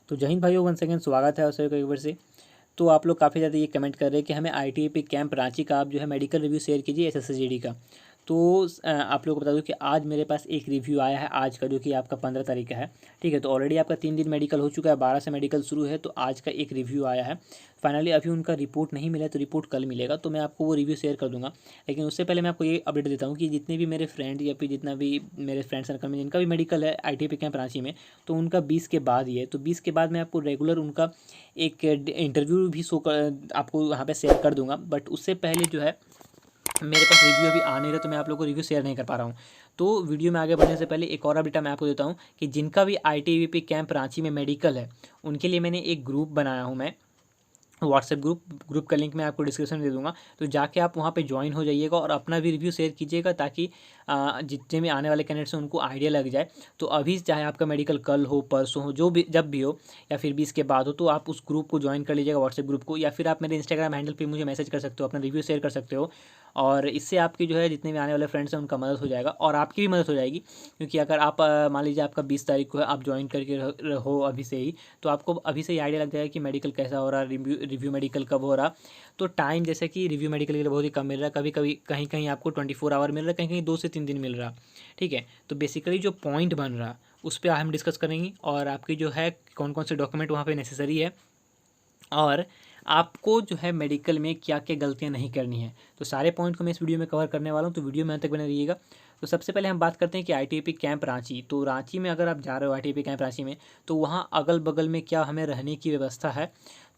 तो जय हिंद भाइयों, वन सेकंड स्वागत है आप सभी को एक बार से। तो आप लोग काफ़ी ज़्यादा ये कमेंट कर रहे हैं कि हमें आईटीबीपी कैंप रांची का आप जो है मेडिकल रिव्यू शेयर कीजिए एसएससीजीडी का। तो आप लोगों को बता दूं कि आज मेरे पास एक रिव्यू आया है आज का, जो कि आपका 15 तारीख का है। ठीक है, तो ऑलरेडी आपका 3 दिन मेडिकल हो चुका है, 12 से मेडिकल शुरू है, तो आज का एक रिव्यू आया है। फाइनली अभी उनका रिपोर्ट नहीं मिला है, तो रिपोर्ट कल मिलेगा, तो मैं आपको वो रिव्यू शेयर कर दूंगा। लेकिन उससे पहले मैं आपको ये अपडेट देता हूँ कि जितने भी मेरे फ्रेंड या फिर जितना भी मेरे फ्रेंड सर्कल में जिनका भी मेडिकल है आईटीबीपी कैंप रांची में, तो उनका 20 के बाद ही है। तो 20 के बाद मैं आपको रेगुलर उनका एक इंटरव्यू भी आपको वहाँ पे शेयर कर दूंगा। बट उससे पहले जो है मेरे पास रिव्यू अभी आ नहीं रहा, तो मैं आप लोगों को रिव्यू शेयर नहीं कर पा रहा हूँ। तो वीडियो में आगे बढ़ने से पहले एक और अपडेट मैं आपको देता हूँ कि जिनका भी आईटीबीपी कैंप रांची में मेडिकल है, उनके लिए मैंने एक ग्रुप बनाया हूँ मैं, व्हाट्सएप ग्रुप का लिंक मैं आपको डिस्क्रिप्शन में दे दूंगा। तो जाके आप वहाँ पे ज्वाइन हो जाइएगा और अपना भी रिव्यू शेयर कीजिएगा, ताकि जितने भी आने वाले कैंडिडेट्स हैं उनको आइडिया लग जाए। तो अभी चाहे आपका मेडिकल कल हो, परसों हो, जो भी जब भी हो, या फिर 20 के बाद हो, तो आप उस ग्रुप को ज्वाइन कर लीजिएगा, व्हाट्सएप ग्रुप को, या फिर आप मेरे इंस्टाग्राम हैंडल पर मुझे मैसेज कर सकते हो, अपना रिव्यू शेयर कर सकते हो। और इससे आपकी जो है जितने भी आने वाले फ्रेंड्स हैं उनका मदद हो जाएगा और आपकी भी मदद हो जाएगी। क्योंकि अगर आप मान लीजिए आपका 20 तारीख को है, आप ज्वाइन करके रहो अभी से ही, तो आपको अभी से ही आइडिया लग जाएगा कि मेडिकल कैसा हो रहा, रिव्यू मेडिकल कब हो रहा। तो टाइम जैसे कि रिव्यू मेडिकल के लिए बहुत ही कम मिल रहा है, कभी कभी कहीं कहीं आपको 24 आवर मिल रहा है, कहीं कहीं 2 से 3 दिन मिल रहा। ठीक है, तो बेसिकली जो पॉइंट बन रहा उस पर हम डिस्कस करेंगे, और आपकी जो है कौन कौन से डॉक्यूमेंट वहाँ पे नेसेसरी है, और आपको जो है मेडिकल में क्या क्या गलतियां नहीं करनी है। तो सारे पॉइंट को मैं इस वीडियो में कवर करने वाला हूं, तो वीडियो में अंत तक बने रहिएगा। तो सबसे पहले हम बात करते हैं कि आईटीबीपी कैंप रांची। तो रांची में अगर आप जा रहे हो आईटीबीपी कैंप रांची में, तो वहाँ अगल बगल में क्या हमें रहने की व्यवस्था है।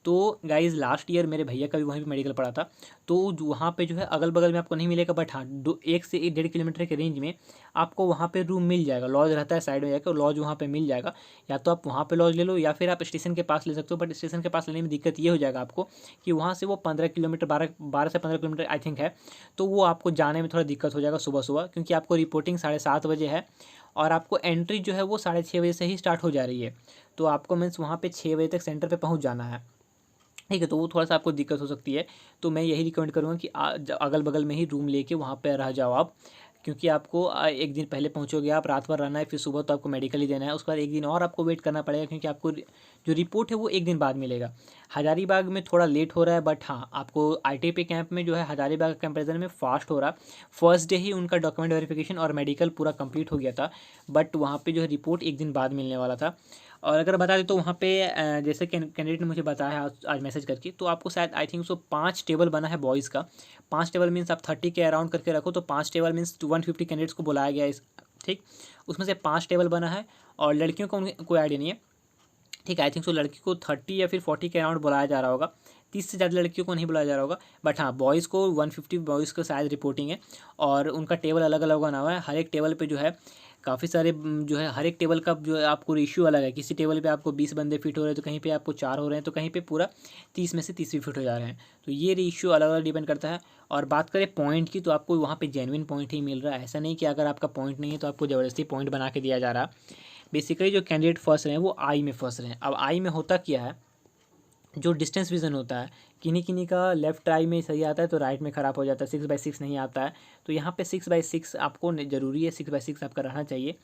तो गाइज़ लास्ट ईयर मेरे भैया का भी वहीं पे मेडिकल पड़ा था, तो वहाँ पे जो है अगल बगल में आपको नहीं मिलेगा, बट हाँ 1 से 1.5 किलोमीटर के रेंज में आपको वहाँ पे रूम मिल जाएगा। लॉज रहता है साइड में जाकर, लॉज वहाँ पे मिल जाएगा। या तो आप वहाँ पे लॉज ले लो, या फिर आप स्टेशन के पास ले सकते हो। बट स्टेशन के पास लेने में दिक्कत ये हो जाएगा आपको कि वहाँ से वो 15 किलोमीटर, 12 से 15 किलोमीटर आई थिंक है। तो वो आपको जाने में थोड़ा दिक्कत हो जाएगा सुबह सुबह, क्योंकि आपको रिपोर्टिंग 7:30 बजे है, और आपको एंट्री जो है वो 6:30 बजे से ही स्टार्ट हो जा रही है। तो आपको मीन्स वहाँ पे 6 बजे तक सेंटर पे पहुँच जाना है। ठीक है, तो वो थोड़ा सा आपको दिक्कत हो सकती है। तो मैं यही रिकमेंड करूँगा कि अगल बगल में ही रूम लेके वहाँ पे रह जाओ आप, क्योंकि आपको एक दिन पहले पहुँचोगे आप, रात भर रहना है, फिर सुबह तो आपको मेडिकल ही देना है, उसके बाद एक दिन और आपको वेट करना पड़ेगा, क्योंकि आपको जो रिपोर्ट है वो एक दिन बाद मिलेगा। हज़ारीबाग में थोड़ा लेट हो रहा है, बट हाँ आपको आईटीबीपी कैंप में जो है हज़ारीबाग के कंपेरिजन में फास्ट हो रहा। फर्स्ट डे ही उनका डॉक्यूमेंट वेरिफिकेशन और मेडिकल पूरा कंप्लीट हो गया था, बट वहाँ पे जो है रिपोर्ट एक दिन बाद मिलने वाला था। और अगर बता दें तो वहाँ पे जैसे कैंडिडेट ने मुझे बताया आज मैसेज करके, तो आपको शायद आई थिंक सो 5 टेबल बना है बॉयज़ का। 5 टेबल मीन्स आप 30 के अराउंड करके रखो, तो 5 टेबल मीन्स 150 कैंडिडेट्स को बुलाया गया है ठीक, उसमें से 5 टेबल बना है। और लड़कियों को कोई आइडिया नहीं है। ठीक है, आई थिंक सो लड़की को 30 या फिर 40 के अराउंड बुलाया जा रहा होगा, 30 से ज़्यादा लड़कियों को नहीं बुलाया जा रहा होगा। बट हाँ बॉयज़ को 150 बॉयज़ का शायद रिपोर्टिंग है, और उनका टेबल अलग अलग बना हुआ है। हर एक टेबल पे जो है काफ़ी सारे जो है, हर एक टेबल का जो है आपको रेशियो अलग है। किसी टेबल पे आपको 20 बंदे फिट हो रहे हैं, तो कहीं पे आपको 4 हो रहे हैं, तो कहीं पे पूरा 30 में से 30 भी फिट हो जा रहे हैं। तो ये रेशियो अलग अलग डिपेंड करता है। और बात करें पॉइंट की, तो आपको वहाँ पे जेन्युइन पॉइंट ही मिल रहा है। ऐसा नहीं कि अगर आपका पॉइंट नहीं है तो आपको ज़बरदस्ती पॉइंट बना के दिया जा रहा। बेसिकली जो कैंडिडेट फंस रहे हैं वो आई में फंस रहे हैं। अब आई में होता क्या है, जो डिस्टेंस विज़न होता है, किन्हीं किन्हीं का लेफ्ट आई में सही आता है तो राइट में ख़राब हो जाता है, 6/6 नहीं आता है। तो यहाँ पे 6/6 आपको ज़रूरी है, 6/6 आपका रहना चाहिए।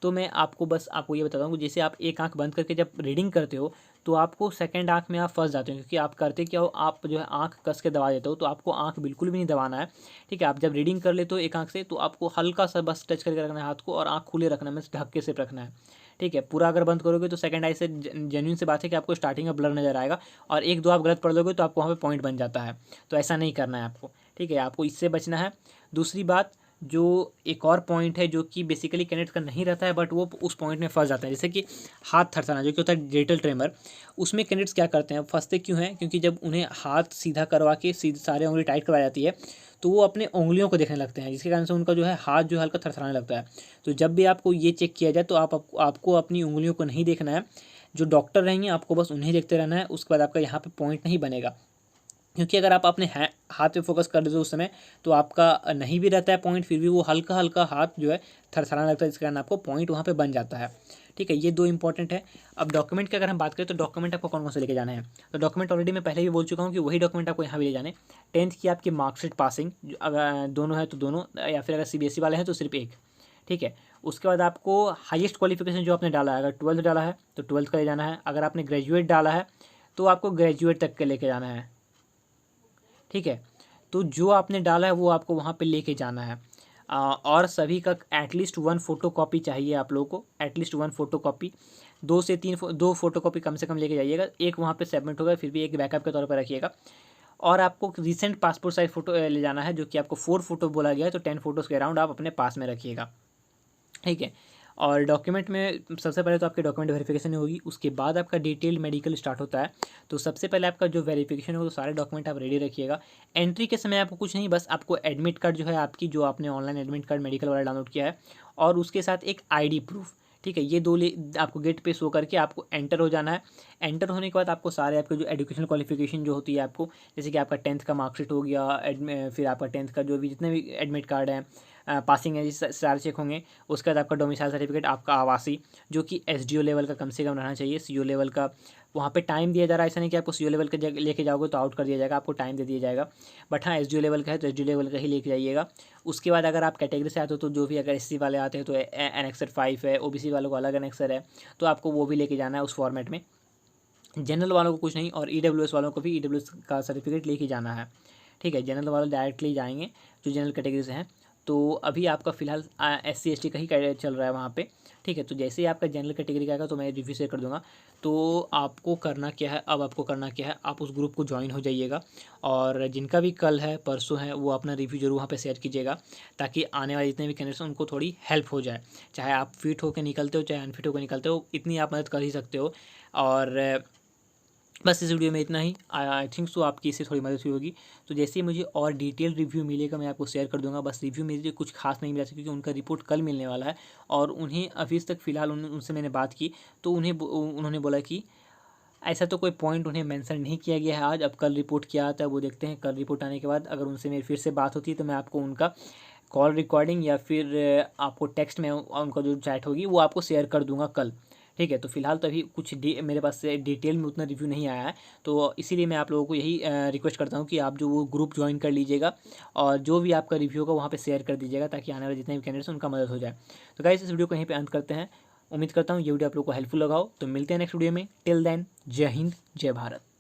तो मैं आपको ये बताता हूँ, जैसे आप एक आंख बंद करके जब रीडिंग करते हो, तो आपको सेकंड आंख में आप फंस जाते हो, क्योंकि आप करते क्या हो, आप जो है आंख कस के दबा देते हो। तो आपको आंख बिल्कुल भी नहीं दबाना है। ठीक है, आप जब रीडिंग कर लेते हो एक आंख से, तो आपको हल्का सा बस टच करके रखना है हाथ को, और आंख खुले रखना है, ढक के सिर्फ रखना है। ठीक है, पूरा अगर बंद करोगे तो सेकंड आई से जेन्युइन सी बात है कि आपको स्टार्टिंग में ब्लर नज़र आएगा, और 1-2 आप गलत पढ़ लोगे तो आपको वहाँ पे पॉइंट बन जाता है। तो ऐसा नहीं करना है आपको। ठीक है, आपको इससे बचना है। दूसरी बात, जो एक और पॉइंट है जो कि बेसिकली कनेक्ट का नहीं रहता है, बट वो उस पॉइंट में फंस जाता है, जैसे कि हाथ थरथराना, जो कि होता है डिजिटल ट्रेमर। उसमें कैंडिडेट्स क्या करते हैं, फंसते क्यों हैं, क्योंकि जब उन्हें हाथ सीधा करवा के सीधे सारे उंगली टाइट करवाई जाती है, तो वो अपने उंगलियों को देखने लगते हैं, जिसके कारण से उनका जो है हाथ जो है हल्का थरथराने लगता है। तो जब भी आपको ये चेक किया जाए, तो आपको अपनी उंगलियों को नहीं देखना है। जो डॉक्टर रहेंगे आपको बस उन्हें देखते रहना है। उसके बाद आपका यहाँ पे पॉइंट नहीं बनेगा, क्योंकि अगर आप अपने हाथ पे फोकस कर देते हो उस समय, तो आपका नहीं भी रहता है पॉइंट, फिर भी वो हल्का हल्का हाथ जो है थरथराने लगता है, जिसके कारण आपको पॉइंट वहाँ पे बन जाता है। ठीक है, ये 2 इंपॉर्टेंट है। अब डॉक्यूमेंट की अगर हम बात करें, तो डॉक्यूमेंट आपको कौन कौन से लेके जाने हैं। तो डॉक्यूमेंट ऑलरेडी मैं पहले भी बोल चुका हूँ कि वही डॉक्यूमेंट आपको यहाँ भी ले जाने। 10th की आपकी मार्कशीट पासिंग, अगर दोनों है तो दोनों, या फिर अगर सीबीएसई वाले हैं तो सिर्फ एक। ठीक है, उसके बाद आपको हाईएस्ट क्वालिफिकेशन जो आपने डाला है, अगर 12th डाला है तो 12th का ले जाना है, अगर आपने ग्रेजुएट डाला है तो आपको ग्रेजुएट तक के लेके जाना है, ठीक है। तो जो आपने डाला है वो आपको वहाँ पे लेके जाना है। और सभी का एटलीस्ट 1 फ़ोटो कॉपी चाहिए आप लोगों को, एटलीस्ट 1 फ़ोटो कॉपी, 2 से 3 2 फ़ोटो कॉपी कम से कम लेके जाइएगा। एक वहाँ पे सबमिट होगा, फिर भी एक बैकअप के तौर पर रखिएगा। और आपको रिसेंट पासपोर्ट साइज़ फ़ोटो ले जाना है, जो कि आपको 4 फ़ोटो बोला गया है, तो 10 फ़ोटोज़ के अराउंड आप अपने पास में रखिएगा, ठीक है। और डॉक्यूमेंट में सबसे पहले तो आपके डॉक्यूमेंट वेरिफिकेशन होगी, उसके बाद आपका डिटेल मेडिकल स्टार्ट होता है। तो सबसे पहले आपका जो वेरिफिकेशन हो तो सारे डॉक्यूमेंट आप रेडी रखिएगा। एंट्री के समय आपको कुछ नहीं, बस आपको एडमिट कार्ड जो है आपकी, जो आपने ऑनलाइन एडमिट कार्ड मेडिकल वाला डाउनलोड किया है, और उसके साथ एक आईडी प्रूफ, ठीक है, ये दो आपको गेट पे शो करके आपको एंटर हो जाना है। एंटर होने के बाद आपको सारे आपके जो एजुकेशनल क्वालिफिकेशन जो होती है आपको, जैसे कि आपका 10th का मार्कशीट हो गया, फिर आपका 10th का जो भी जितने भी एडमिट कार्ड हैं, पासिंग है, सारे चेक होंगे। उसके बाद आपका डोमिसाइल सर्टिफिकेट, आपका आवासी, जो कि एसडीओ लेवल का कम से कम रहना चाहिए, सीओ लेवल का वहाँ पे टाइम दिया जा रहा है, ऐसा नहीं कि आपको सीओ लेवल का लेके जाओगे तो आउट कर दिया जाएगा, आपको टाइम दे दिया जाएगा। बट हाँ, एसडीओ लेवल का है तो एसडीओ लेवल का ही लेके जाइएगा। उसके बाद अगर आप कैटेगरी से आते हो तो जो भी, अगर एससी वाले आते हैं तो एनेक्सर 5 है, ओबीसी वालों को अलग एनेक्सर है, तो आपको वो भी लेके जाना है उस फॉर्मेट में। जनरल वालों को कुछ नहीं, और ईडब्ल्यूएस वालों को भी ईडब्ल्यूएस का सर्टिफिकेट लेके जाना है, ठीक है। जनरल वाले डायरेक्टली जाएंगे जो जनरल कैटेगरी से हैं। तो अभी आपका फ़िलहाल SC ST का ही चल रहा है वहाँ पे, ठीक है। तो जैसे ही आपका जनरल कैटेगरी का आएगा तो मैं रिव्यू शेयर कर दूँगा। तो आपको करना क्या है, अब आपको करना क्या है, आप उस ग्रुप को ज्वाइन हो जाइएगा, और जिनका भी कल है परसों है वो अपना रिव्यू जरूर वहाँ पे शेयर कीजिएगा, ताकि आने वाले जितने भी कैंडिडेट्स हैं उनको थोड़ी हेल्प हो जाए। चाहे आप फिट होकर निकलते हो चाहे अनफिट होकर निकलते हो, इतनी आप मदद कर ही सकते हो। और बस इस वीडियो में इतना ही। आई थिंक सो आपकी इससे थोड़ी मदद हुई होगी। तो जैसे ही मुझे और डिटेल रिव्यू मिलेगा मैं आपको शेयर कर दूंगा। बस रिव्यू मेरे लिए कुछ खास नहीं मिला था, क्योंकि उनका रिपोर्ट कल मिलने वाला है, और उन्हें अभी तक फ़िलहाल उनसे मैंने बात की तो उन्होंने बोला कि ऐसा तो कोई पॉइंट उन्हें मेंशन नहीं किया गया है आज। अब कल रिपोर्ट क्या आता है वो देखते हैं। कल रिपोर्ट आने के बाद अगर उनसे मेरी फिर से बात होती है तो मैं आपको उनका कॉल रिकॉर्डिंग या फिर आपको टेक्स्ट में उनका जो चैट होगी वो आपको शेयर कर दूंगा कल, ठीक है। तो फिलहाल तो अभी कुछ मेरे पास से डिटेल में उतना रिव्यू नहीं आया है, तो इसीलिए मैं आप लोगों को यही रिक्वेस्ट करता हूँ कि आप जो वो ग्रुप ज्वाइन कर लीजिएगा, और जो भी आपका रिव्यू होगा वहाँ पे शेयर कर दीजिएगा, ताकि आने वाले जितने भी कैंडिडेट्स उनका मदद हो जाए। तो गाइस इस वीडियो को यहीं पे अंत करते हैं। उम्मीद करता हूँ ये वीडियो आप लोगों को हेल्पफुल लगा हो। तो मिलते हैं नेक्स्ट वीडियो में। टिल देन, जय हिंद, जय भारत।